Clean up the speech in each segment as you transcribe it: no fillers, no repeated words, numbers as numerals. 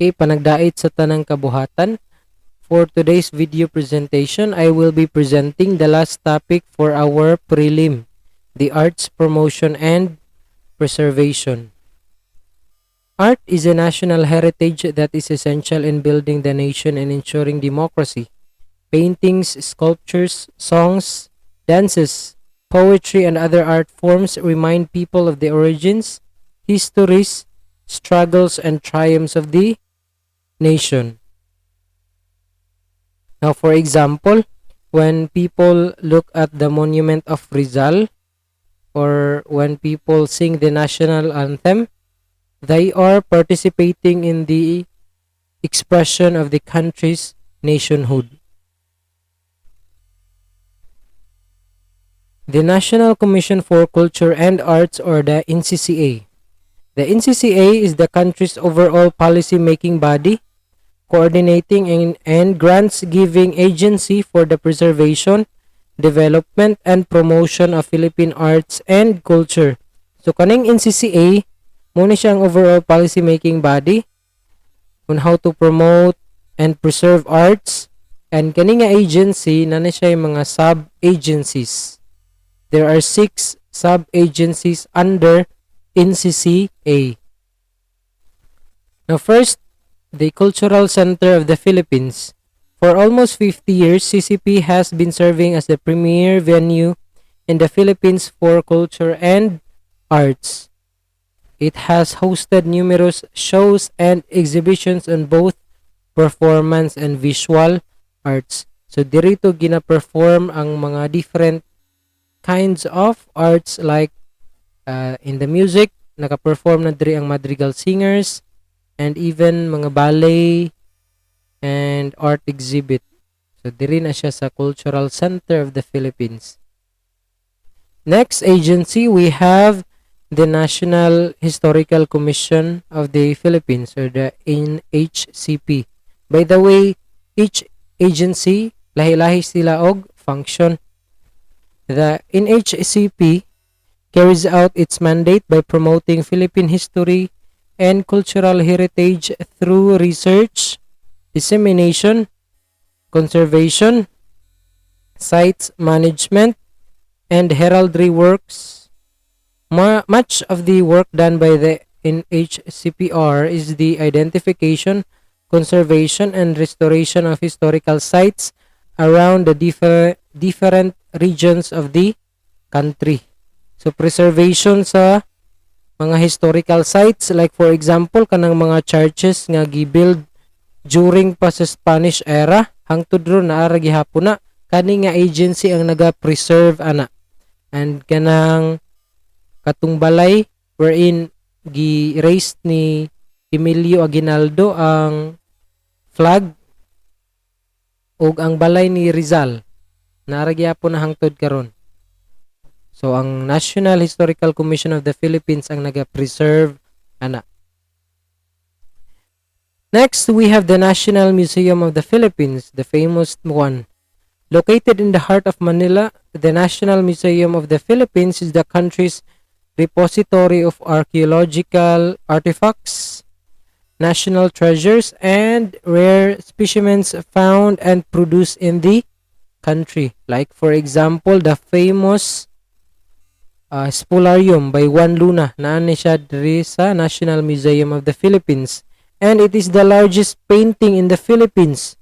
Okay, panagdait sa tanang kabuhatan. For today's video presentation, I will be presenting the last topic for our prelim, the arts promotion and preservation. Art is a national heritage that is essential in building the nation and ensuring democracy. Paintings, sculptures, songs, dances, poetry, and other art forms remind people of the origins, histories, struggles, and triumphs of the nation. Now, for example, when people look at the monument of Rizal or when people sing the national anthem, they are participating in the expression of the country's nationhood. The National Commission for Culture and Arts, or the NCCA. The NCCA is the country's overall policy-making body, coordinating and grants-giving agency for the preservation, development, and promotion of Philippine arts and culture. So, kaning NCCA, muna siyang overall policy-making body on how to promote and preserve arts, and kaning nga agency, na siya yung mga sub-agencies. There are 6 sub-agencies under NCCA. Now, first, the Cultural Center of the Philippines. For almost 50 years, CCP has been serving as the premier venue in the Philippines for culture and arts. It has hosted numerous shows and exhibitions on both performance and visual arts. So, dirito gina-perform ang mga different kinds of arts like in the music, naka-perform na diri ang madrigal singers, and even mga ballet and art exhibit. So, diri na siya sa Cultural Center of the Philippines. Next agency, we have the National Historical Commission of the Philippines, or the NHCP. By the way, each agency, lahi-lahi sila og function. The NHCP carries out its mandate by promoting Philippine history and cultural heritage through research, dissemination, conservation, sites management, and heraldry works. Much of the work done by the NHCPR is the identification, conservation, and restoration of historical sites around the different regions of the country. So, preservation sa mga historical sites, like for example, kanang mga churches nga gibuild during pa sa Spanish era, hangtod ron naara gihapon na, kani nga agency ang naga-preserve ana. And kanang katong balay wherein gi-raised ni Emilio Aguinaldo ang flag ug ang balay ni Rizal, naara gihapon na hangtod karon. So, ang National Historical Commission of the Philippines ang naga-preserve ana. Next, we have the National Museum of the Philippines, the famous one. Located in the heart of Manila, the National Museum of the Philippines is the country's repository of archaeological artifacts, national treasures, and rare specimens found and produced in the country. Like, for example, the famous Spolarium by Juan Luna, naani siya diri sa National Museum of the Philippines, and it is the largest painting in the Philippines,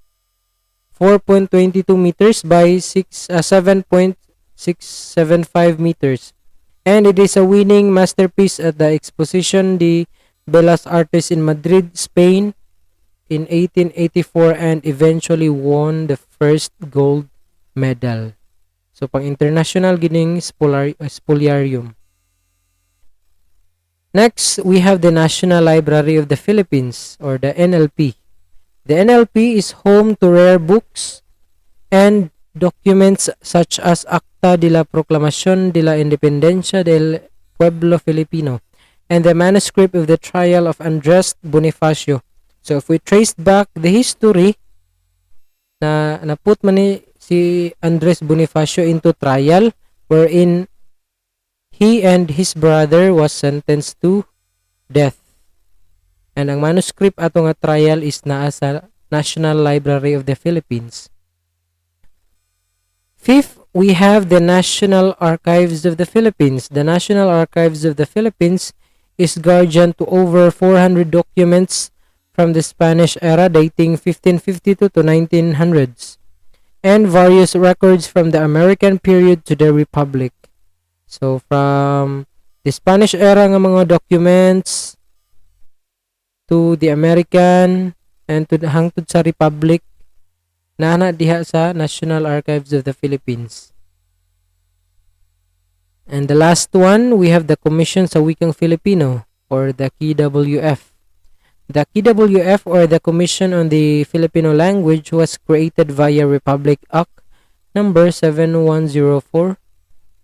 4.22 meters by 7.675 meters, and it is a winning masterpiece at the Exposition de Bellas Artes in Madrid, Spain in 1884, and eventually won the first gold medal. So, pang international gining Spoliarium. Next, we have the National Library of the Philippines, or the NLP. The NLP is home to rare books and documents such as Acta de la Proclamación de la Independencia del Pueblo Filipino and the manuscript of the trial of Andres Bonifacio. So, if we trace back the history na naput man ni si Andres Bonifacio into trial wherein he and his brother was sentenced to death. And ang manuscript ato nga trial is naa sa National Library of the Philippines. Fifth, we have the National Archives of the Philippines. The National Archives of the Philippines is guardian to over 400 documents from the Spanish era dating 1552 to 1900s and various records from the American period to the Republic. So from the Spanish era nga mga documents to the American and to the hangtod sa Republic na diha sa National Archives of the Philippines. And the last one, we have the Commission sa Wikang Filipino or the KWF. The KWF or the Commission on the Filipino Language was created via Republic Act number 7104.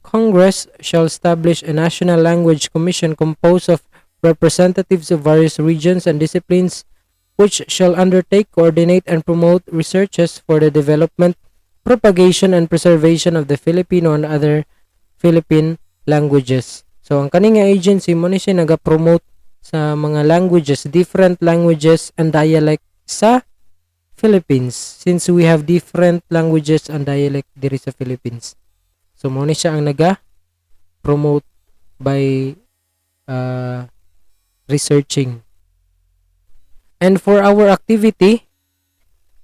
Congress shall establish a National Language Commission composed of representatives of various regions and disciplines which shall undertake, coordinate, and promote researches for the development, propagation, and preservation of the Filipino and other Philippine languages. So, ang kaning agency mo ni siya naga-promote sa mga languages, different languages and dialect sa Philippines since we have different languages and dialect diri sa Philippines. So, mo ni siya ang naga-promote by researching. And for our activity,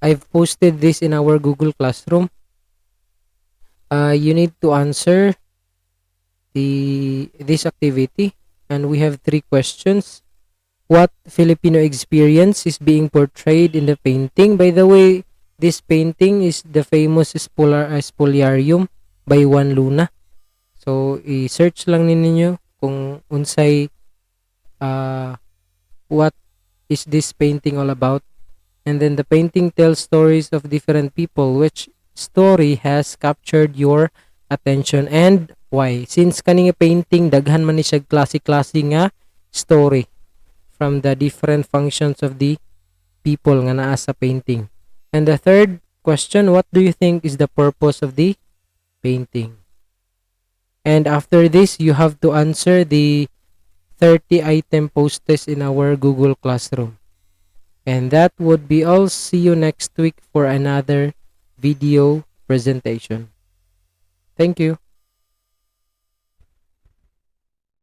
I've posted this in our Google Classroom. You need to answer this activity, and we have 3 questions. What Filipino experience is being portrayed in the painting? By the way, this painting is the famous Spoliarium by Juan Luna. So, i-search lang ninyo kung unsay what is this painting all about. And then the painting tells stories of different people. Which story has captured your attention and why? Since kaning painting daghan man ni siya klase-klase nga story from the different functions of the people nga naa sa painting. And the third question, what do you think is the purpose of the painting? And after this, you have to answer the 30 item posted in our Google Classroom. And that would be all. See you next week for another video presentation. Thank you.